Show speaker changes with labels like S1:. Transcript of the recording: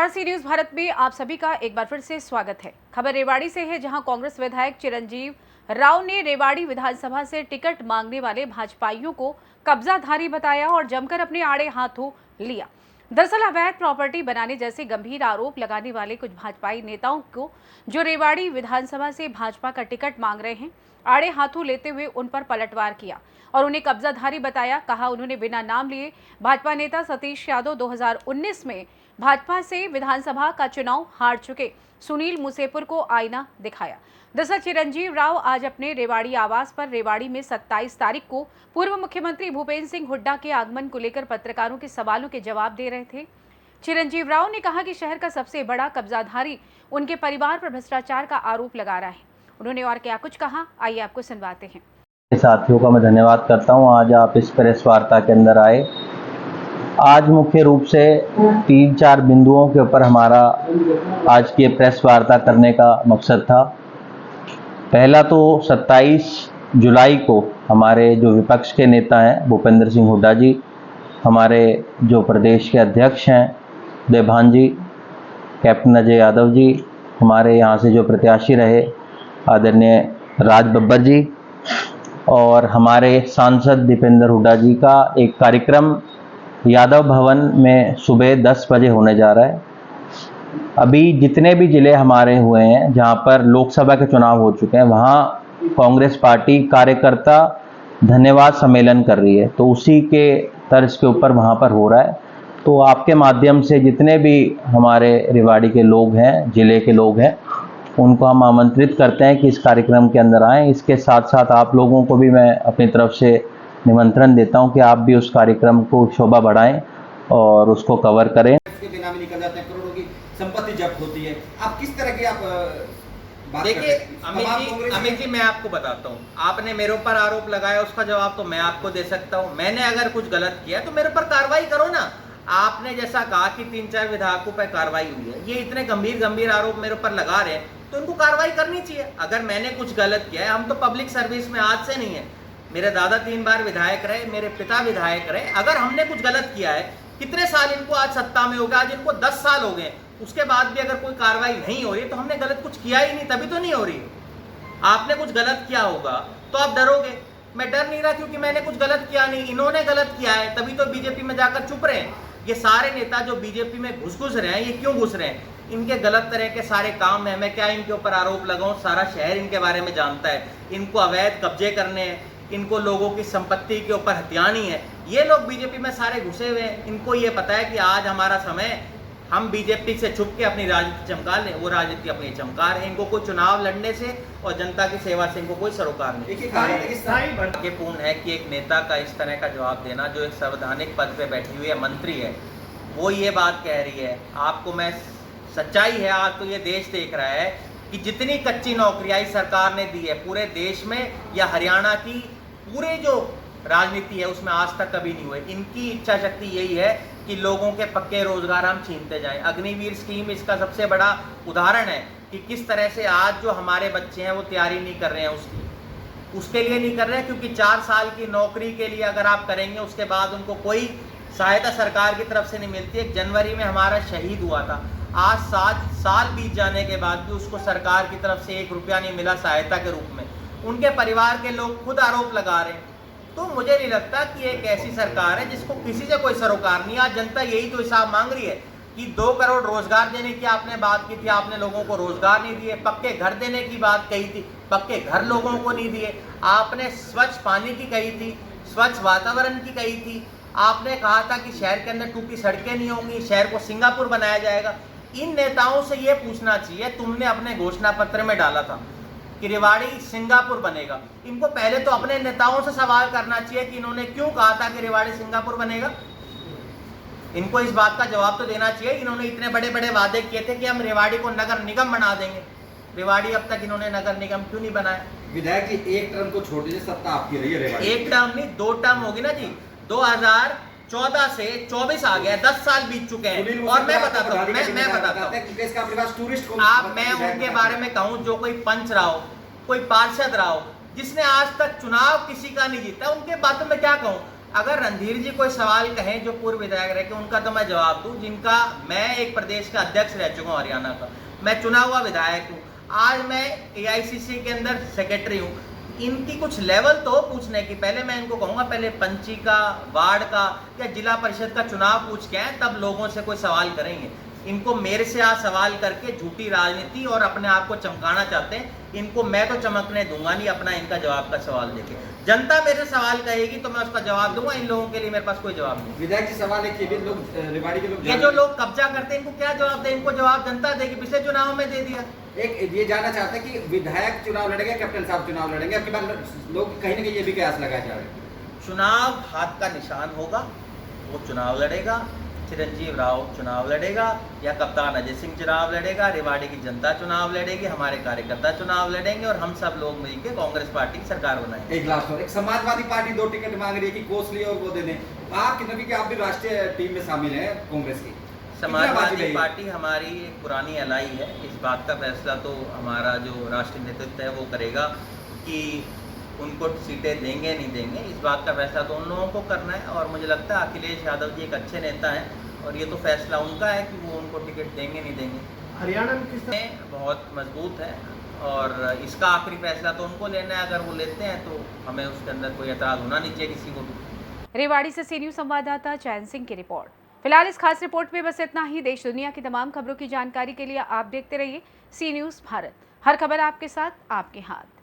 S1: Varanasi news Bharat में आप सभी का एक बार फिर से स्वागत है। खबर रेवाड़ी से है, जहां कांग्रेस विधायक चिरंजीव राव ने रेवाड़ी विधानसभा से टिकट मांगने वाले भाजपाइयों को कब्जाधारी बताया और जमकर अपने आड़े हाथों लिया। दरअसल अवैध प्रॉपर्टी बनाने जैसे गंभीर आरोप लगाने वाले कुछ भाजपाई नेताओं को, जो रेवाड़ी विधानसभा से भाजपा का टिकट मांग रहे हैं, आड़े हाथों लेते हुए उन पर पलटवार किया और उन्हें कब्जाधारी बताया। कहा उन्होंने बिना नाम लिए भाजपा नेता सतीश यादव 2019 में भाजपा से विधानसभा का चुनाव हार चुके सुनील मुसेपुर को आईना दिखाया। दरअसल चिरंजीव राव आज अपने रेवाड़ी आवास पर रेवाड़ी में 27 तारीख को पूर्व मुख्यमंत्री भूपेंद्र सिंह हुड्डा के आगमन को लेकर पत्रकारों के सवालों के जवाब दे रहे थे। चिरंजीव राव ने कहा कि शहर का सबसे बड़ा कब्जाधारी उनके परिवार पर भ्रष्टाचार का आरोप लगा रहा है। उन्होंने और क्या कुछ कहा, आइए आपको सुनवाते हैं।
S2: साथियों का मैं धन्यवाद करता हूं, आज आप इस प्रेस वार्ता के अंदर आए। आज मुख्य रूप से 3-4 बिंदुओं के ऊपर हमारा आज की प्रेस वार्ता करने का मकसद था। पहला तो 27 जुलाई को हमारे जो विपक्ष के नेता हैं भूपेंद्र सिंह हुड्डा जी, हमारे जो प्रदेश के अध्यक्ष हैं देभान जी, कैप्टन अजय यादव जी, हमारे यहाँ से जो प्रत्याशी रहे आदरणीय राज बब्बर जी और हमारे सांसद दीपेंद्र हुड्डा जी का एक कार्यक्रम यादव भवन में सुबह 10 बजे होने जा रहा है। अभी जितने भी जिले हमारे हुए हैं जहां पर लोकसभा के चुनाव हो चुके हैं, वहां कांग्रेस पार्टी कार्यकर्ता धन्यवाद सम्मेलन कर रही है, तो उसी के तर्ज के ऊपर वहां पर हो रहा है। तो आपके माध्यम से जितने भी हमारे रेवाड़ी के लोग हैं, जिले के लोग हैं, उनको हम आमंत्रित करते हैं कि इस कार्यक्रम के अंदर आएँ। इसके साथ साथ आप लोगों को भी मैं अपनी तरफ से निमंत्रण देता हूं कि आप भी उस कार्यक्रम को शोभा बढ़ाएं और उसको कवर करें।
S3: इसके बिना भी निकल जाते हैं, करोड़ों की संपत्ति जब्त होती है। आप किस तरह की
S4: देखिए अमित जी, मैं आपको बताता हूँ, आपने मेरे ऊपर आरोप लगाया, उसका जवाब तो मैं आपको दे सकता हूँ। मैंने अगर कुछ गलत किया तो मेरे ऊपर कार्रवाई करो ना। आपने जैसा कहा कि 3-4 विधायकों पर कार्रवाई हुई है, ये इतने गंभीर आरोप मेरे ऊपर लगा रहे हैं तो उनको कार्रवाई करनी चाहिए। अगर मैंने कुछ गलत किया है, हम तो पब्लिक सर्विस में आज से नहीं है, मेरे दादा 3 बार विधायक रहे, मेरे पिता विधायक रहे। अगर हमने कुछ गलत किया है, कितने साल इनको आज सत्ता में हो गया, आज इनको 10 साल हो गए, उसके बाद भी अगर कोई कार्रवाई नहीं हो रही तो हमने गलत कुछ किया ही नहीं, तभी तो नहीं हो रही। आपने कुछ गलत किया होगा तो आप डरोगे। मैं डर नहीं रहा क्योंकि मैंने कुछ गलत किया नहीं, इन्होंने गलत किया है, तभी तो बीजेपी में जाकर चुप रहे हैं। ये सारे नेता जो बीजेपी में घुस रहे हैं, ये क्यों घुस रहे हैं? इनके गलत तरह के सारे काम है। मैं क्या इनके ऊपर आरोप लगाऊं? सारा शहर इनके बारे में जानता है। इनको अवैध कब्जे करने हैं, इनको लोगों की संपत्ति के ऊपर हथियानी है। ये लोग बीजेपी में सारे घुसे हुए हैं। इनको ये पता है कि आज हमारा समय, हम बीजेपी से छुप के अपनी राजनीति चमका लें, वो राजनीति अपनी चमका रहे हैं। इनको कोई चुनाव लड़ने से और जनता की सेवा से इनको कोई सरोकार नहीं। पूर्ण है कि एक नेता का इस तरह का जवाब देना, जो एक संवैधानिक पद पे बैठी हुई है, मंत्री है, वो ये बात कह रही है। आपको मैं सच्चाई है, आज तो ये देश देख रहा है कि जितनी कच्ची नौकरियां इस सरकार ने दी है पूरे देश में, या हरियाणा की पूरे जो राजनीति है उसमें आज तक कभी नहीं हुई। इनकी इच्छा शक्ति यही है कि लोगों के पक्के रोजगार हम छीनते जाएं। अग्निवीर स्कीम इसका सबसे बड़ा उदाहरण है कि किस तरह से आज जो हमारे बच्चे हैं वो तैयारी नहीं कर रहे हैं, उसके लिए नहीं कर रहे हैं क्योंकि 4 साल की नौकरी के लिए अगर आप करेंगे, उसके बाद उनको कोई सहायता सरकार की तरफ से नहीं मिलती। 1 जनवरी में हमारा शहीद हुआ था, आज 7 साल बीत जाने के बाद भी उसको सरकार की तरफ से 1 रुपया नहीं मिला सहायता के रूप में। उनके परिवार के लोग खुद आरोप लगा रहे हैं। तो मुझे नहीं लगता कि एक ऐसी सरकार है जिसको किसी से कोई सरोकार नहीं। आज जनता यही तो हिसाब मांग रही है कि 2 करोड़ रोजगार देने की आपने बात की थी, आपने लोगों को रोजगार नहीं दिए। पक्के घर देने की बात कही थी, पक्के घर लोगों को नहीं दिए। आपने स्वच्छ पानी की कही थी, स्वच्छ वातावरण की कही थी। आपने कहा था कि शहर के अंदर टूटी सड़कें नहीं होंगी, शहर को सिंगापुर बनाया जाएगा। इन नेताओं से ये पूछना चाहिए, तुमने अपने घोषणा पत्र में डाला था कि रेवाड़ी सिंगापुर बनेगा। इनको पहले तो अपने नेताओं से सवाल करना चाहिए कि इन्होंने क्यों कहा था कि रेवाड़ी सिंगापुर बनेगा। इनको इस बात का जवाब तो देना चाहिए। इन्होंने इतने बड़े बड़े वादे किए थे कि हम रेवाड़ी को नगर निगम बना देंगे। रेवाड़ी अब तक इन्होंने नगर निगम क्यों नहीं बनाया?
S3: विधायक जी, 1 टर्म को छोड़ दीजिए, सत्ता आपकी रही है रेवाड़ी।
S4: 1 टर्म नहीं, 2 टर्म होगी ना जी। 2014 से 24 आ गया, 10 साल बीत चुके हैं। और मैं बताता हूँ, मैं बताता हूँ, आप मैं उनके बारे में कहूँ जो कोई पंच रहा हो, कोई पार्षद रहा हो, जिसने आज तक चुनाव किसी का नहीं जीता, उनके बातों में क्या कहूँ। अगर रणधीर जी कोई सवाल कहें जो पूर्व विधायक रहे कि उनका तो मैं जवाब दूं, जिनका मैं एक प्रदेश का अध्यक्ष रह चुका हूं हरियाणा का, मैं चुना हुआ विधायक हूं, आज मैं AICC के अंदर सेक्रेटरी हूं। इनकी कुछ लेवल तो पूछने की, पहले मैं इनको कहूंगा पहले पंची का, वार्ड का या जिला परिषद का चुनाव पूछ के आए, तब लोगों से कोई सवाल करेंगे। इनको मेरे से आज सवाल करके झूठी राजनीति और अपने आप को चमकाना चाहते हैं। इनको मैं तो चमकने दूंगा नहीं, अपना इनका जवाब का सवाल देके। जनता मेरे से सवाल कहेगी तो मैं उसका जवाब दूंगा। इन लोगों के लिए मेरे पास कोई जवाब नहीं।
S3: विधायक जी सवाल है कि लोग रेवाड़ी के लोग
S4: ये जो लोग कब्जा करते हैं इनको क्या जवाब दे? इनको जवाब जनता देगी, पिछले चुनाव में दे दिया।
S3: एक ये जानना चाहते हैं कि विधायक चुनाव लड़ेंगे, कैप्टन साहब चुनाव लड़ेंगे, आपके बार लोग कहीं ना कहीं ये भी कयास लगाए जा रहे हैं।
S4: चुनाव हाथ का निशान होगा, वो चुनाव लड़ेगा। चिरंजीव राव चुनाव लड़ेगा या कप्तान अजय सिंह चुनाव लड़ेगा, रेवाड़ी की जनता चुनाव लड़ेगी, हमारे कार्यकर्ता चुनाव लड़ेंगे और हम सब लोग मिलकर कांग्रेस पार्टी की सरकार बनाएंगे।
S3: एक लास्ट और एक समाजवादी पार्टी 2 टिकट मांग रही है कि कोसली और वो दे दें। आप क्योंकि आप भी राष्ट्रीय टीम में शामिल हैं कांग्रेस की।
S4: समाजवादी पार्टी हमारी एक पुरानी एलाई है। इस बात का फैसला तो हमारा जो राष्ट्रीय नेतृत्व है वो करेगा कि उनको सीटें देंगे नहीं देंगे। इस बात का फैसला तो उन लोगों को करना है और मुझे लगता है अखिलेश यादव जी एक अच्छे नेता हैं और ये तो फैसला उनका है कि वो उनको टिकट देंगे नहीं देंगे।
S5: हरियाणा में किस
S4: बहुत मजबूत है और इसका आखिरी फैसला तो उनको लेना है। अगर वो लेते हैं तो हमें उसके अंदर कोई एतराज़ होना नहीं चाहिए किसी को भी।
S1: रेवाड़ी से सी न्यूज़ संवाददाता चैन सिंह की रिपोर्ट। फिलहाल इस खास रिपोर्ट में बस इतना ही। देश दुनिया की तमाम खबरों की जानकारी के लिए आप देखते रहिए सी न्यूज़ भारत। हर खबर आपके साथ, आपके हाथ।